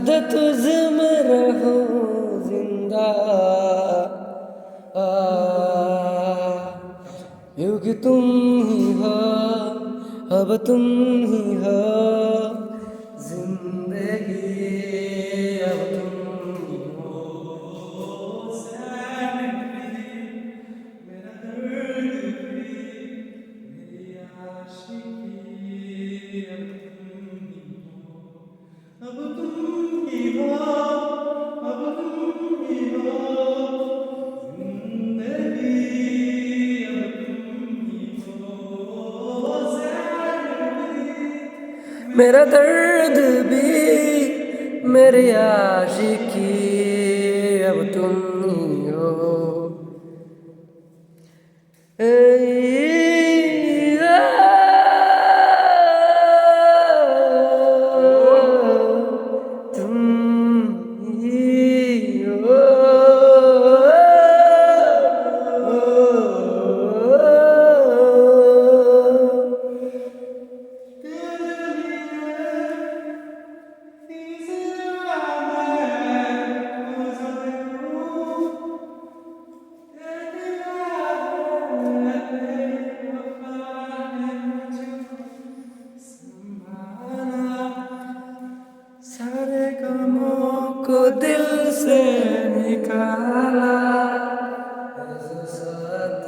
सदा तुझ में रहो जिंदा क्योंकि तुम ही हो, अब तुम ही हो जिंदगी, अब तुम ही हो। मेरा दर्द भी, मेरी आशिकी, अब तुम ही हो, अब तुम ही हो जिंदगी, अब तुम ही हो ज़िंदगी। मेरा दर्द भी, मेरी आशिकी, अब तुम ही हो। तुम ही हो। सारे गमों को दिल से निकाला, ऐसा साथ